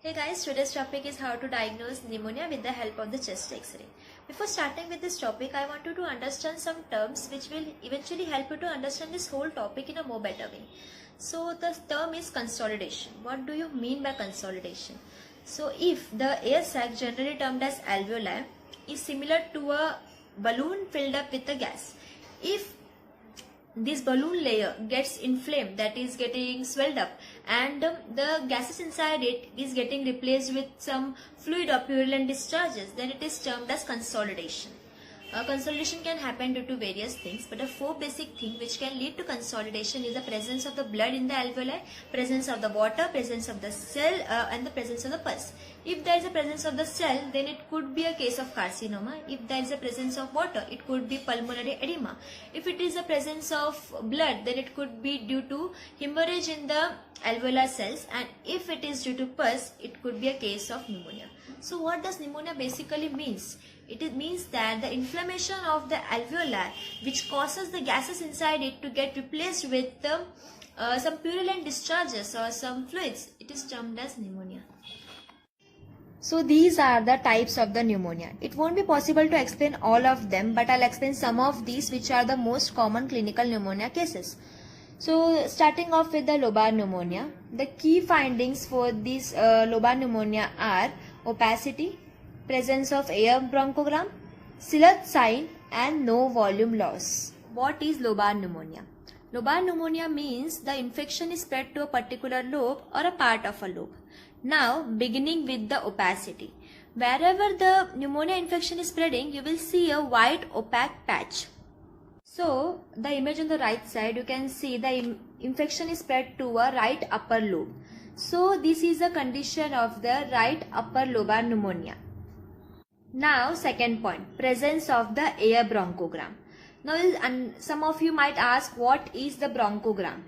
Hey guys, today's topic is how to diagnose pneumonia with the help of the chest X-ray. Before starting with this topic, I want you to understand some terms which will eventually help you to understand this whole topic in a more better way. So the term is consolidation. What do you mean by consolidation? So if the air sac, generally termed as alveoli, is similar to a balloon filled up with a gas. If this balloon layer gets inflamed, that is getting swelled up, and the gases inside it is getting replaced with some fluid or purulent discharges, then it is termed as consolidation. Consolidation can happen due to various things, but the four basic things which can lead to consolidation is the presence of the blood in the alveoli, presence of the water, presence of the cell, and the presence of the pus. If there is a presence of the cell, then it could be a case of carcinoma. If there is a presence of water, it could be pulmonary edema. If it is a presence of blood, then it could be due to hemorrhage in the alveolar cells, and if it is due to pus, it could be a case of pneumonia. So what does pneumonia basically means? It means that the inflammation of the alveoli, which causes the gases inside it to get replaced with some purulent discharges or some fluids, it is termed as pneumonia. So these are the types of the pneumonia. It won't be possible to explain all of them, but I'll explain some of these which are the most common clinical pneumonia cases. So starting off with the lobar pneumonia, the key findings for this lobar pneumonia are opacity, presence of air bronchogram, Sillett sign, and no volume loss. What is lobar pneumonia? Lobar pneumonia means the infection is spread to a particular lobe or a part of a lobe. Now, beginning with the opacity. Wherever the pneumonia infection is spreading, you will see a white opaque patch. So, the image on the right side, you can see the infection is spread to a right upper lobe. So, this is a condition of the right upper lobar pneumonia. Now, second point, presence of the air bronchogram. Now, some of you might ask, what is the bronchogram?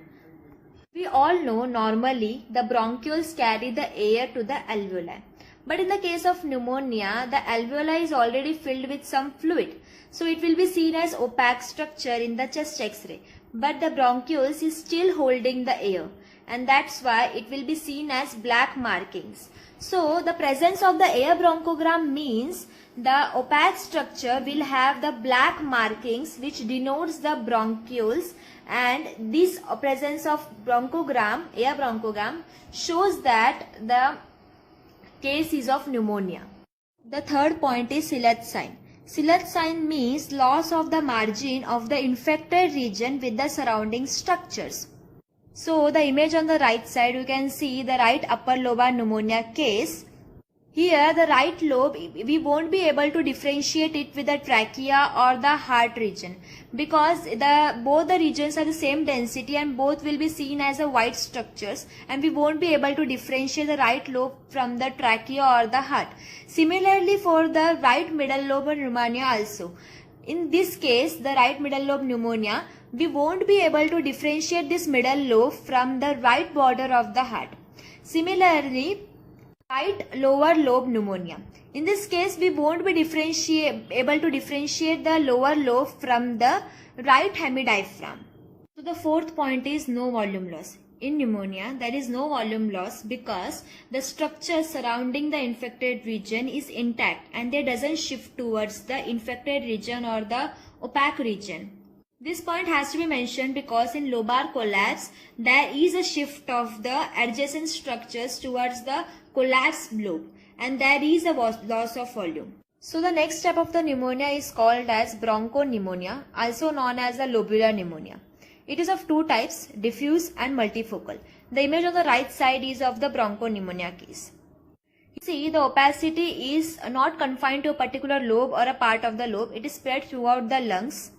We all know normally the bronchioles carry the air to the alveoli. But in the case of pneumonia, the alveoli is already filled with some fluid. So, it will be seen as opaque structure in the chest X-ray. But the bronchioles is still holding the air. And that's why it will be seen as black markings. So, the presence of the air bronchogram means the opaque structure will have the black markings which denotes the bronchioles, and this presence of bronchogram, air bronchogram, shows that the case is of pneumonia. The third point is Sillett sign. Sillett sign means loss of the margin of the infected region with the surrounding structures. So, the image on the right side, you can see the right upper lobar pneumonia case. Here, the right lobe, we won't be able to differentiate it with the trachea or the heart region, because both the regions are the same density and both will be seen as a white structures, and we won't be able to differentiate the right lobe from the trachea or the heart. Similarly, for the right middle lobe pneumonia also. In this case, the right middle lobe pneumonia, we won't be able to differentiate this middle lobe from the right border of the heart. Similarly, right lower lobe pneumonia. In this case, we won't be able to differentiate the lower lobe from the right hemidiaphragm. So the fourth point is no volume loss. In pneumonia, there is no volume loss because the structure surrounding the infected region is intact and they doesn't shift towards the infected region or the opaque region. This point has to be mentioned because in lobar collapse, there is a shift of the adjacent structures towards the collapsed lobe, and there is a loss of volume. So the next step of the pneumonia is called as bronchopneumonia, also known as the lobular pneumonia. It is of two types, diffuse and multifocal. The image on the right side is of the bronchopneumonia case. See, the opacity is not confined to a particular lobe or a part of the lobe. It is spread throughout the lungs.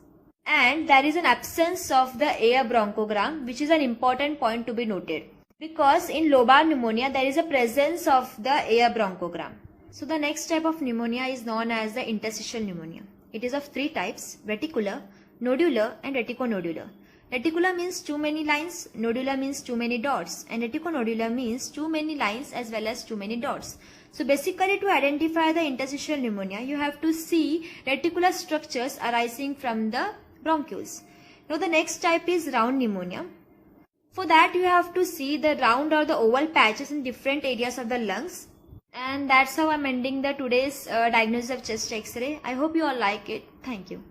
And there is an absence of the air bronchogram, which is an important point to be noted. Because in lobar pneumonia, there is a presence of the air bronchogram. So the next type of pneumonia is known as the interstitial pneumonia. It is of three types, reticular, nodular and reticonodular. Reticular means too many lines, nodular means too many dots, and reticonodular means too many lines as well as too many dots. So basically, to identify the interstitial pneumonia, you have to see reticular structures arising from the bronchioles. Now the next type is round pneumonia. For that, you have to see the round or the oval patches in different areas of the lungs. And that's how I'm ending the today's diagnosis of chest X-ray. I hope you all like it. Thank you.